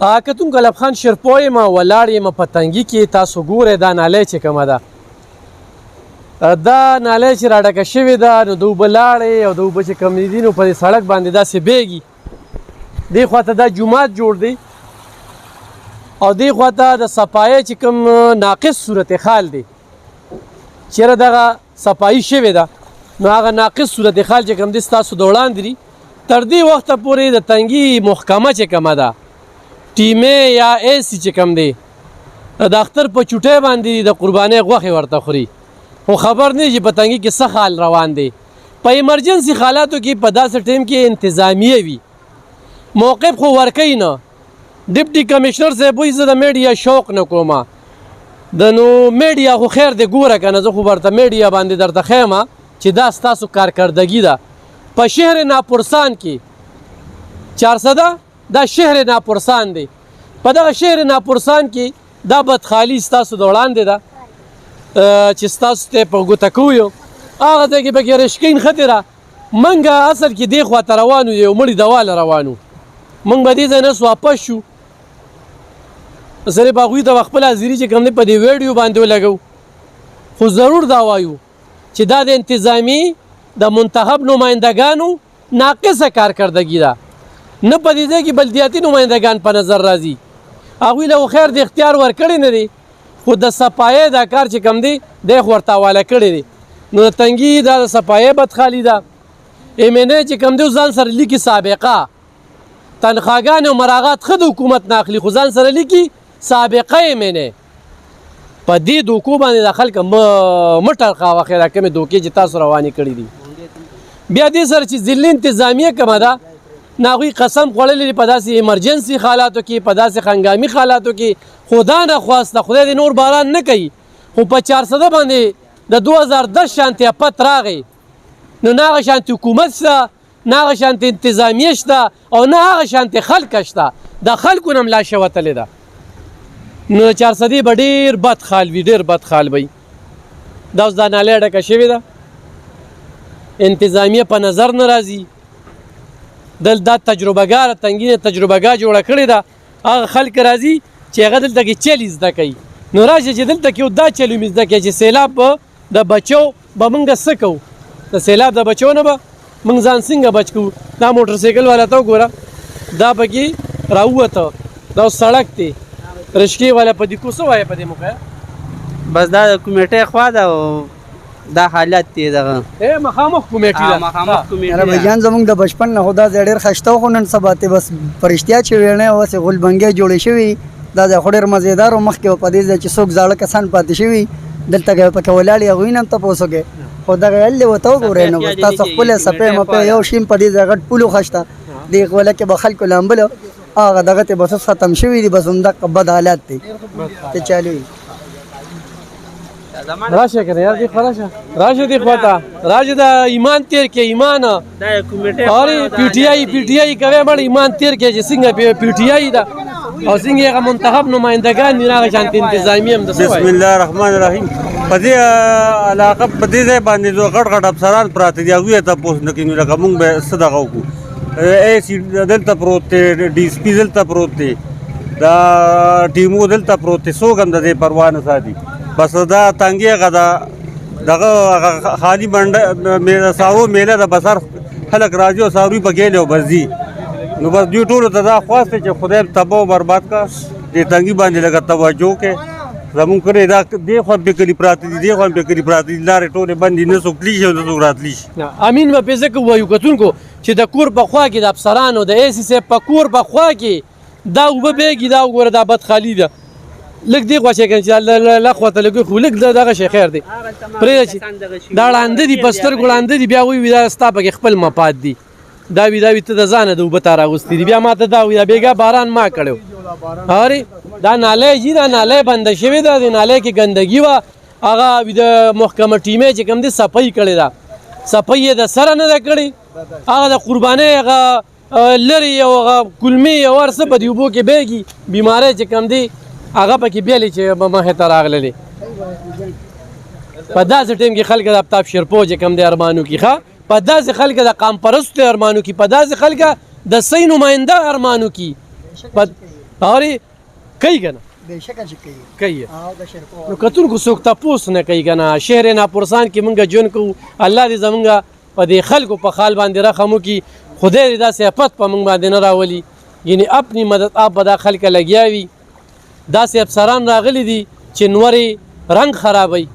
کتونکو لب خان شیرپو یم ولاړ یم په تنګي کې. تاسو ګورئ دا نالی چې کومه ده دا نالی چې راډکه شوې ده نو د اوبه لاړې او د اوبه چې کوم دي نو په دې سړک باندې داسې بیږي. دې خواته دا جومات جوړ دی او دې خواته د صفایۍ چې کوم ناقص صورتحال دی چېرې دغه صفایي شوې ده نو هغه ناقص صورتحال چې کوم دی ستاسو د وړاندې دي. تر دې وخته پورې د تنګي محکمه چې کومه ده ټیمې یا ایسي چې کوم دی د اختر په چوټۍ باندې د قربانۍ غوښې ورته خوري خو خبر نه چې په تنګي کې څه حال روان دی. په ایمرجنسي حالاتو کې په داسې ټیم کې انتظامیه وي موقف خو ورکوي نه. ډپټي کمشنر صاحب وایي زه د میډیا شوق نه کومه د نو میډیا خو خیر دی ګوره که نه زه خو ورته میډیا باندې درته ښیم چې دا ستاسو کارکردګي ده. په شهر ناپرسان کې 400 دا شهر ناپرسان دی. په دغه شهر ناپرسان کې دا بدخالي ستاسو د وړاندې ده چې ستاسو ته په ګوته کوو هغه ځای کې پکې رشکین ښتې ده. موږ اصل کې دې خواته روان یو یو مړي دواله روان وو. موږ به دې ځای نه واپس شو صرف هغوی ته خپل حاضري چې کوم دی په دې ویډیو باندې ولګو. خو ضرور دا وایو چې دا د انتظامي د منتخب نمایندګانو ناقصه کارکردګي ده. نه په دې ځای کې بلدیاتي نمایندګان په نظر راځي هغوی له خیر د اختیار ورکړی نه دی خو د صفایۍ دا کار چې کوم دی دی خو ورته حواله کړی دی. نو د تنګي دا د صفایۍ بدخالي ده. ایم این ای چې کوم دی ځان سره لیکي سابقه تنخواګانې او مراغات ښه د حکومت نه اخلي خو ځان سره لیکي سابقه ایم این ای. په دې دوکو باندې د خلک مه ټرخاوه خیره کومې دوکې چې تاسو روانې کړي دي. بیا دې سره چې ضلعي انتظامیه کومه ده نه هغوی قسم خوړلی دی په داسې ایمرجنسي حالاتو کې په داسې هنګامي حالاتو کې خدا نه خواسته خدای دې نور باران نه کوي خو په 400 باندې د 2010 شانتې افت راغی نو نه هغه شانتې حکومت شته نه هغه شانتې انتظامیه شته او نه هغه شانتې خلک شته. د خلکو نه ملا شوتلې ده نو 400 به ډېر بد حال وي ډېر بد حال وي. دا اوس دا نالۍ ډکه شوې ده انتظامیه په نظر نه راځي. دا تجربهګاره تنګي تجربهګاه جوړه کړې ده هغه خلک راځي چې هغه دلته کې چل زده کوي. نو راشه چې دلته کې دا چل مې زده کوي چې سیلاب به د بچو به موږ څه کوو د سیلاب د بچو نه به موږ ځان څنګه بچ کوو. دا موټر سایکل والا ته وګوره دا پکې راووته دا سړک دی رشکې والا په دې کو څه وایي په دې موقع بس دا د کمیټې خوا ده او دا حالت دی دغه مخامخ کمیټې ده مخامخ کمیټې ده. بجان زموږ د بچپن نه خدا ډېر خشته خو نن سبا ته بس پرشتیا چې ویلنه اوسې غلبنګې جوړې شوي دا د خډر مزیدار او مخکې په دې ځای چې څوک زاړه کسان پاتې شوي دلته کې پکې ولاړې هغوی نه هم تپوس وکړې خو دغه هلې ورته وګورئ نو بس تاسو خپله سپې مپې یو شیم په دې ځای غټ پولو خشته دې وله کې به خلکو لامبلو هغه دغه ته بس ختم شوي دي بس همدغه بد حالات دی ته چالو راشه کنه یار دې خلاصه راشه دې خواته راشه دا ایمان تیر کې ایمان دا کمیټې اور پی ټی آی کوي مړ ایمان تیر کې چې څنګه پی ټی آی دا او څنګه هغه منتخب نمائندگان نه راغی شانت انتظامی هم د بسم الله الرحمن الرحیم. په دې علاقه په دې ځای باندې دوه غټ افسران پراته دي هغوی ته تپوس نه کوي لکه موږ به څه دغه وکړو. ای سی دلته پروت دی ډي اس پي دلته پروت دی دا ټیمو دلته پروت دی څوک هم د دې پروا نه ساتي. بس دا تنګي هغه دا خالي منډه سارو میله د بسر خلک راځي او ساروي په ګیلې او بزي نو بس دوی ټولو ته دا خواسته چې خدای تباہ او برباد کا دې تنګي باندې لږه توجه کې زمونږ کړی دا دې خوا به کلي پراته دي دې خوا به کلي پراته دي لارې ټولې بندې نه څوک تللی شي او نه څوک راتلی شي. امین به پې ځکه ووایو کتونکو چې د کور په خوا کې د افسرانو د ای سی صاحب په کور په خوا کې دا اوبه بیږي دا وګوره دا بدخالي ده لږ دې خوا چې کنه چې له خوا ته لږ خو لږ دغه شی خیر دی پرېږده چې دا ړانده دي په سترګو ړانده دي بیا وایي دا ستا پکې خپل مفاد دي دا وي ته د ځانه د اوبه تا راغوستې دي بیا ما ته دا وایي دا بېګا باران ما کړی هاري دا نالی جي دا نالی بنده شوې ده د نالی کې ګندګي وه هغه د محکمه ټیمې چې کوم دی صفایي کړې ده صفایي یې د سره نه ده کړې هغه د قربانۍ هغه لرې او هغه کلمې او هر څه په دې اوبو کې بیږي بیمارۍ چې کوم دی هغه پکې بیلې چې مخې ته راغللې په داسې ټیم کې خلک د آفتاب شیرپو چې کوم دی ارمانو کې ښه په داسې خلک د قام پرستو ارمانو کې په داسې خلک د صحیح نماینده ارمانو کې اوري کوي کنه بېشکه چې کوي کوي او د شرکو نو کتونکو څوک تپوس نه کوي کنه شهر ناپرسان کې مونږ جون کوو الله دې زمونږ په دې خلکو په خال باندې رحم وکړي خدای دې داسې آفت په مونږ باندې نه راولي یعنی اپنی مدد آپ به دا خلکه لګیا وي داسې افسران راغلي دي چې نورې رنګ خرابوي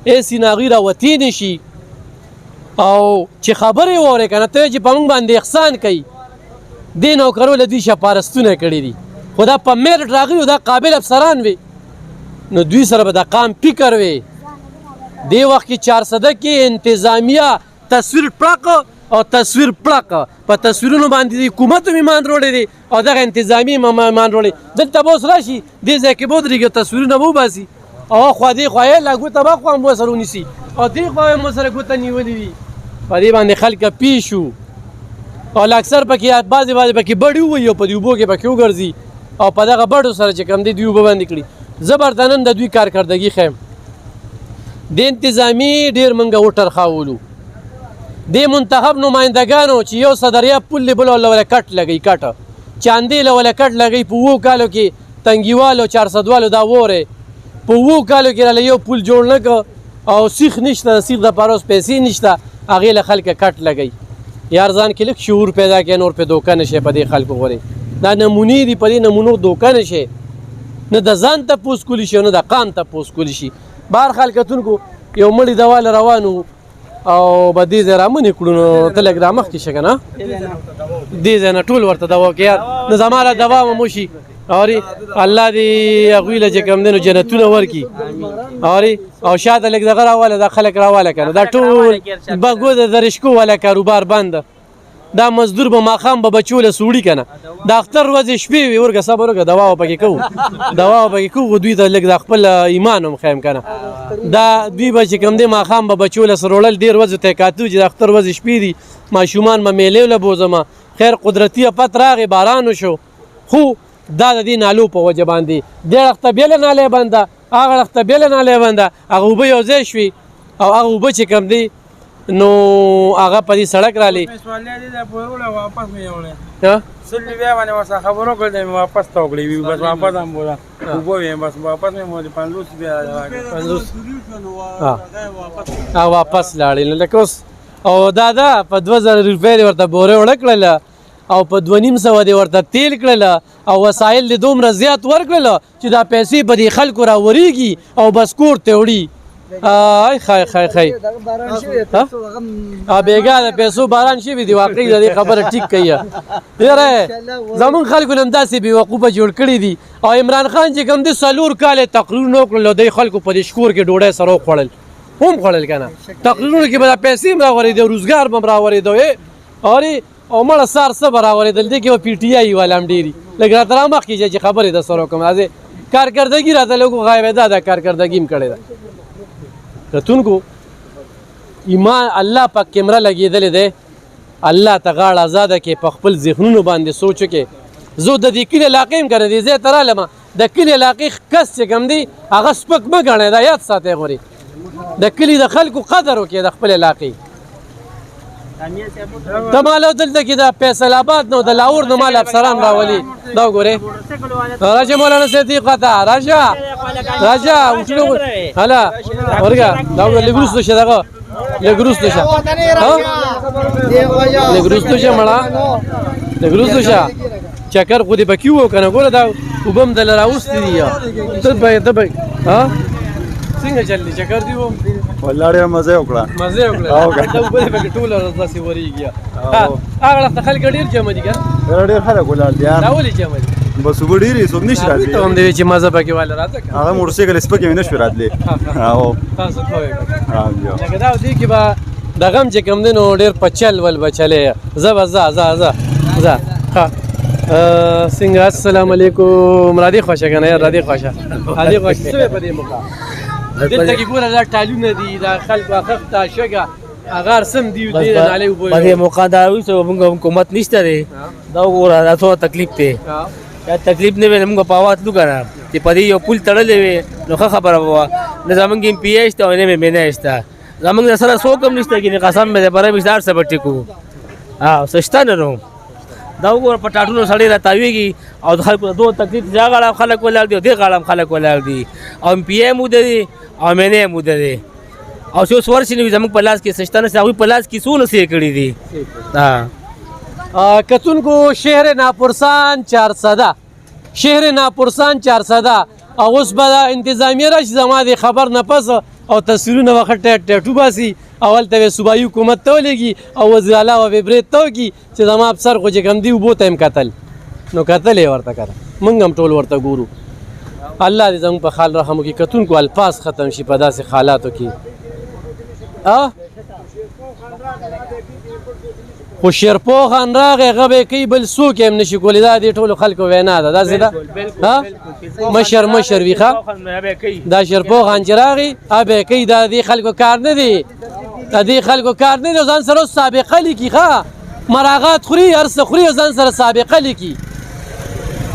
ایسې ناغي راوتې نه شي او چې خبرې واورې که نه ته چې په مونږ باندې احسان کوي دې نوکرو له دوی شپارستونه کړي دي خو دا په میرټ راغلي دا قابل افسران وي نو دوی سره به د قام فکر وي دې وخت کې 400 کې انتظامیه تصویر پړق او تصویر پړق په تصویرونو باندې حکومت هم ایمان وروړی دی او دغه انتظامي هم ایمان وروړی دلته به اوس راشي دې ځای کې به ودرېږي تصویرونه به وباسي او خوا دې خوا یې لا ګوته به خوا هم ورسره ونیسي او دې خوا هم ورسره ګوته نیولې وي په دې باندې خلکه پیش شو او اکثر پکې بعضې پکې بډې ووایي او په دې اوبو کې پکې وګرځي او په دغه بډو سره چې کوم دی دوی اوبه باندې کړي زه برته نن د دوی کارکردګي ښیم د انتظامي ډېر موږ وټرخاولو دې منتخب نمایندګانو چې یو صدریاب پل دی بل له کټ لګوي کټ چاندې له کټ لګوي په 2 کالو کې تنګیوالو 400 والو دا وره په 2 کالو کې راله یو پل جوړ نه کړ او سیخ نشته سیخ د پاروس پیسې نشته هغې له خلکه کټ لګوي یار ځان کې لږ شعور پیدا کړي نور په دوکه نشي په دې خلکو غورې دا نمونې دي په دې نمونو دوکه نشي نه د ځان تپوس کولی شي نه د قام تپوس کولی شي بهر خلکتونکو یو مړی دوا له روانو او به دې ځای رامنې کړو نو ته لږ رامخکې شه که نه دې ځای نه ټول ورته دوا کوي یار نو زما را دوا به موشي اوري الله دې هغوی له چې کوم دی نو جنتونه ورکړي اوري او شاته لږ دغه راواله دا خلک راواله که نه دا ټول بګو د درشکو والا کاروبار بنده دا مزدور به ماښام به بچو له سوړي که نه د اختر ورځې شپې وي ورګه صبر وکړه دوا به پکې کوو دوا به پکې کوو دوی ته لږ د خپل ایمان هم ښیم که نه دا دوی به چې کوم دی ماښام به بچو له سروړل ډېر ورځو ته یې کاتو چې د اختر ورځې شپې دي ماشومان به میلې له بوځمه خیر قدرتي افت راغې باران وشو خو دا د دې نالو په وجه باندې دې اړخته بېله نالی بنده هغه اړخته بېله نالی بنده هغه اوبه یو ځای شوي او هغه اوبه چې کوم دی نو هغه په دې سړک رالی سلی بیا باندې ورسره خبرو کړل مې واپس ته وکړې وي بس واپس هم بوله اوبه ویم بس واپس مې مولې 50 بیا هغه واپس لاړې نو لکه اوس او دا په 2000 روپۍ دې ورته بورې وړه کړله او په 2500 دې ورته تیل کړله او وسایل دې دومره زیات ورکړله چې دا پیسې په دې خلکو راورېږي او بس کور ته وړي آی خای بېګا د پیسو باران شوي دي واقعي د دې خبره ټیک کوي یاره زمونږ خلکو نه همداسې بېوقوفه جوړ کړي دي او عمران خان چې کوم دی 4 کال یې تقریرونه وکړل او دی خلکو په دې شکور کې ډوډۍ سره وخوړل هم خوړل که نه تقریرونو کې به دا پیسې هم راورېدې او روزګار به هم راورېدو اورې او مړه سار څه به راورېدل دې کې به پي ټي آی والا هم ډېري لږ راته رامخکې چې خبرې در سره وکړم راځې کارکردګي راته لږ وښایه دا کارکردګي هم کړې ده کتونکو ایمان الله پاک کیمره لګېدلې دی الله ته غاړه ازاده کې په خپل ذهنونو باندې سوچ وکړې زه د دې کلي علاقې هم که نه دې ځای ته رالم د کلي علاقې کس چې کوم دی هغه سپک مه ګڼئ دا یاد ساتئ غورې د کلي د خلکو قدر وکړئ د خپل علاقې ته مالو دلته کې د فیصل آباد نه د لاهور نه مال افسران راولي دا وګورئ راشه مولانا صدیق ته راشه هلا ورګه دا لږ وروسته شه دغه لږ وروسته شه لږ وروسته شه مړه لږ وروسته شه چکر خو دې پکې و که نه ګوره دا اوبه هم دله راوستې دي ته به ها څنګه چل دی چکر دی و والله ډېره مزه یې وکړه دا اوبه دې پکې ټوله ورځ داسې ورېږي هغه وخت خلک ډېر جمع دي که ډېر خلک ولاړ دي دا ولې جمع دي بس اوبه ډېرې څوک نشي راتلی ته هم دی چې مزه پکې والا راځه که هغه موټرسایکل سپکې مې نه شوې راتلی تاسو کوئ لکه دا دې کې به دغه هم چې کوم دی نو ډېر په چل ول به چلی زه به ځه ښه څنګه السلام علیکم راځې خوښه که نه یار راځې خوښه څه په دې مقام دلته کې ګوره دا ټالونه دي دا خلکو اخښته شګه هغه سم دی دې نالې وبوي په دې موقع دا وي چې موږ حکومت نشته دی دا وګوره دا څو تکلیف دی دا تکلیف نه وي موږ په اواز لو کنه چې په دې یو پل تړلې وي نو ښه خبره وه نه زمونږ ایم پی ای شته او نه مې نه شته زمونږ سره څوک هم نشته چې قسم مې د بره مشدار څه به ټیکو څه شته نه نو دا وګوره په ټاټونو سړی راتاویږي او د خلکو دو تکلیف دا غاړه خلک ولاړ دي او دې غاړه خلک ولاړ دي او پی ایم موده دي او مې نه موده دي او څو ورشي نه زموږ په لاس کې سشتانه هغوی په لاس کې څو نسې کړي دي. کتونکو شهر ناپرسان 400 شهر ناپرسان 400 او اوس به انتظامیه راشي زما د خبر نه پس او تصویرونه وخت ټاټو باسي اول ته صوبایي حکومت ته ولېږي او وزیر اعلی او وبریت ته وکړي چې زما افسر خو چې کوم دی اوبو ته هم کتل نو کتل یې ورته کړه موږ هم ټول ورته ګورو. الله دې زموږ په خال رحم وکړي. کتونکو الفاظ ختم شي په داسې حالاتو کې. خو شیرپو خان راغی هغه به کوي بل څوک هم نشي کولی. دا دې ټولو خلکو وینا ده داسې ده مشر وي ښه دا شیرپو خان چې راغی هغه کوي دا دې خلکو کار نه دی د دې خلکو کار نه دی ځان سره سابقه لیکي ښه مراغات خوري هر څه خوري ځان سره سابقه لیکي.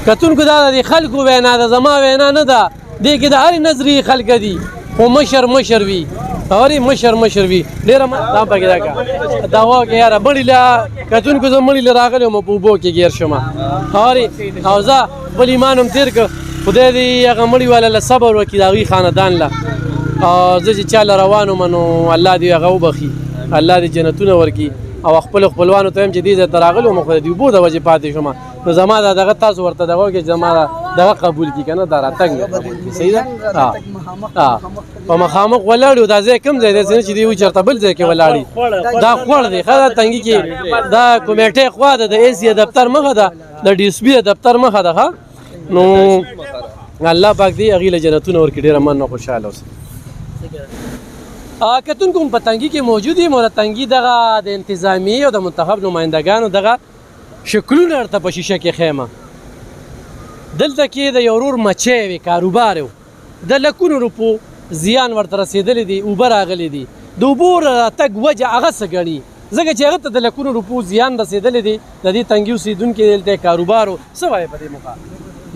کتونکو دا د خلکو وینا ده زما وینا نه ده دې کې د هرې نظریې خلک دي خو مشر وي اوري مشر وي ډېره دا پکې دا کا دا وکه یاره مړی له کتونکو زه مړی له راغلی وم په اوبو کې ګیر شوم اوري او زه بل ایمان هم تېر کړ خدای دې هغه مړي والا له صبر وکړي د هغوی خاندان له او زه چې چا له روان وم نو الله دې هغه وبخي الله دې جنتونه ورکړي او خپلو خپلوانو ته هم چې دې ځای ته راغلی وم خو د اوبو د وجې پاتې شوم نو زما دا دغه تاسو ورته دغه وکړئ چې زما دغه قبول کړي که نه دا راتګ مې قبول کړي صحیح ده په مخامخ ولاړ یو دا ځای کوم ځای دی چې دوی چېرته بل ځای کې ولاړ دا خوړ دی ښه دا تنګي کې دا کمیټې خوا ده د اے سی دفتر مخه ده د ډي اس پي دفتر مخه ده ښه نو الله پاک دې هغوی له جنتونه ورکړي ډېره مننه خوشحاله اوسئ. کتونکو په تنګي کې موجود یم او د تنګي دغه د انتظامیې او د منتخب نمایندګانو دغه شکلونه ورته په شیشه کې ښیم. دلته کې د یو ورور مچی وي کاروبار و د لکونو روپو زیان ورته رسېدلی دی اوبه راغلی دي د اوبو راتګ وجه هغه څه ګڼي ځکه چې هغه ته د لکونو روپو زیان رسېدلی دی د دې تنګي اوسېدونکي دلته کاروبار و څه وایې په دې موقع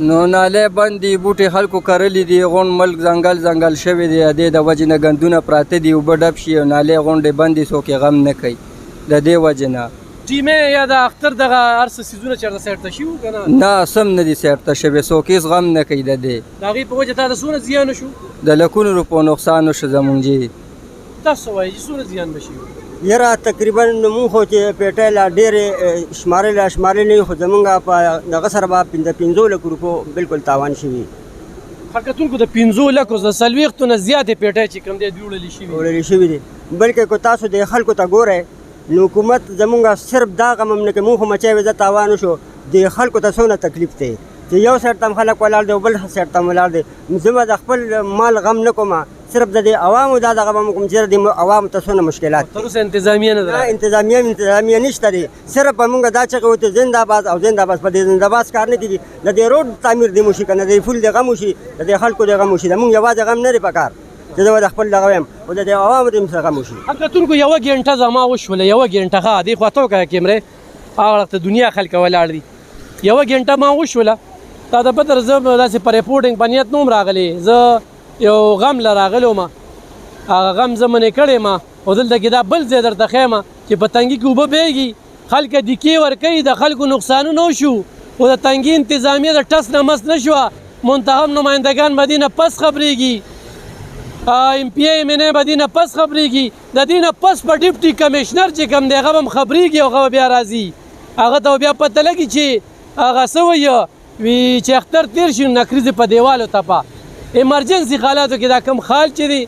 نو نالې بند دي بوټي خلکو کرلي دي غونډ ملک ځنګل شوی دی د دې د وجې نه ګندونه پراته دي اوبه ډب شي او نالې غونډې بندې څوک یې غم نه کوي د دې وجې نه ټیمې یا د اختر دغه هر څه څیزونه چېرته سیټه شي وو که نه نه سم نه دي سیټه شوي څوک هېڅ غم نه کوي د دې د هغې په وجه تا د څومره زیان وشو د لکونو روپو نقصان وشو زمونږ جي تاسو وایئ چې څومره زیان به شي یاره تقریبا مونږ خو چې پیټۍ لا ډېرې شمارلې نه وي خو زمونږ په دغه سره به 15 لکو روپو بالکل تاوان شوي کتونکو د 15 لکو د 40 نه زیاتې پیټۍ چې کوم دی دوی وړلې شوي دي بلکې که تاسو د خلکو ته ګورئ نو حکومت زمونږ صرف دا غم هم نه کوي مونږ خو مچی وې زه تاوان وشو د خلکو ته څومره تکلیف دی چې یو سایډ ته هم خلک ولاړ دی او بل سایډ ته هم ولاړ دی زه به د خپل مال غم نه کوم صرف د دې عوامو دا دغه به م کوم چې د عوامو ته څونه مشکلات تر اوسه انتظامیه نه ده انتظامیه نشته دی صرف به مونږ دا چغې وتې زنده‌باد او زنده‌باد په دې زنده‌باد کار نه کېږي د دې روډ تعمیر دې وشي که نه د فول د غم وشي د دې خلکو د غم وشي د مونږ یوازې غم نه دی په کار چې زه به د خپل دغه ویم او د دې عوامو د هم غم وشي کتونکو یوه ګنټه زما وشوله یوه ګنټه ښه دې خوا ته وکړه کیمرې هغه وخت دنیا خلک ولاړ دي یوه ګنټه ما وشوله تا د پته زه داسې په ریپورټینګ په نیت نه وم راغلی زه یو غم له راغلی وم هغه غم زه منې کړی ما او دلته کې دا بل ځای درته ښیم چې په تنګي کې اوبه بهیږي خلک دیکې ورکوي د خلکو نقصانونه وشو خو د تنګي انتظامیه د ټس نه مس نه شوه منتخب نمایندګان به دې نه پس خبرېږي ایم پی ای ایم ان ای به دې نه پس خبرېږي د دې نه پس په ډیپټي کمیشنر چې کوم دی هغه به هم خبرېږي او هغه به بیا راځي هغه ته بیا پته لګي چې هغه څه وایي وی چې اختر تېر شي نکریزې په دیوالو تپه ایمرجنسي حالاتو کې دا کم خال چې دی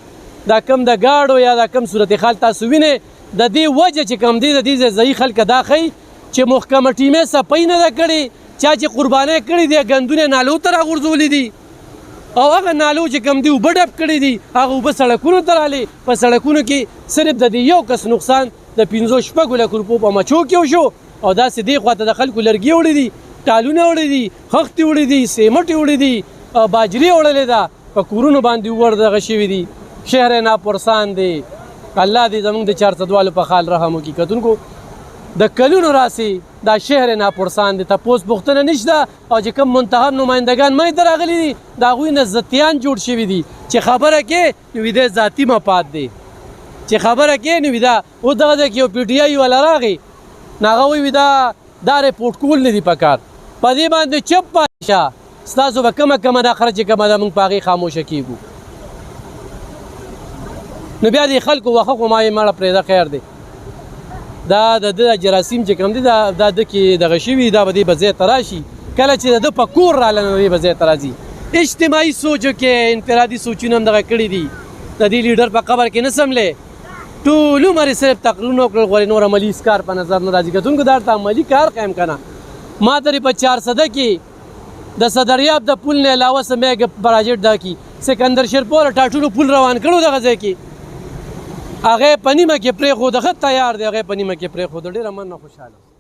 دا کم د ګاډو یا دا کم صورت حال تاسو وینئ د دې وجه چې کم دی د دې ځایي خلک دا ښیي چې محکمه ټیمې صفایي نه ده کړې چا چې قربانۍ کړي دي ګندونه نالو ته راغورځولي دي او هغه نالو چې کم دی اوبه ډب کړي دي هغه اوبه سړکونو ته رالې په سړکونو کې صرف د دې یو کس نقصان د 15 لکو روپو په مچو کې وشو او داسې دې خواته د خلکو لرګي وړي دي ټالونه وړي دي خښتې وړي دي سیمټې وړي دي باجري وړلې ده په کورونو باندې ور دغه شوي دي شهر ناپرسان دی الله دې زموږ د 400 والو په خال رحم وکړي کتونکو د کلونو راسي دا شهر ناپرسان دی تپوس پوښتنه نشته او چې کوم منتخب نمایندګان منځ ته راغلي دي د هغوی نه ذاتیان جوړ شوي دي چې خبره کې نو د ذاتي مفاد دی چې خبره کې نو دا اوس دغه ځای کې یو پی ټي آی والا راغی نو هغه وایي دا دا ریپورټ کول نه دي پکار په دې باندې چپ پاتې شه ستاسو به کمه دا خرچ کمه ده موږ په هغې خاموشه کېږو نو بیا دې خلکو واښه خو ما یې مړه پرېږده خیر دی دا د ده جراثیم چې کوم دي دا ده کې دغه شوي دا به دې به ځای ته راشي کله چې د ده په کور راله نو دې به ځای ته راځي اجتماعي سوچو کې انفرادي سوچونه هم دغه کړي دي د دې لیډر په قبر کې نه سملې ټول عمر یې صرف تقریرونه وکړل غواړي نور عملي هېڅ کار په نظر نه راځي کتونکو دا ورته عملي کار قایم که نه ما ته په 400 کې د صدریاب د پل نه علاوه څه میګ پراجکټ دا کی سکندر شیرپور ټاټونو پل روان کړو دغه ځای کې هغه په نیمه کې پرېښود ښه تیار دی هغه په نیمه کې پرېښود ډېره مننه خوشحاله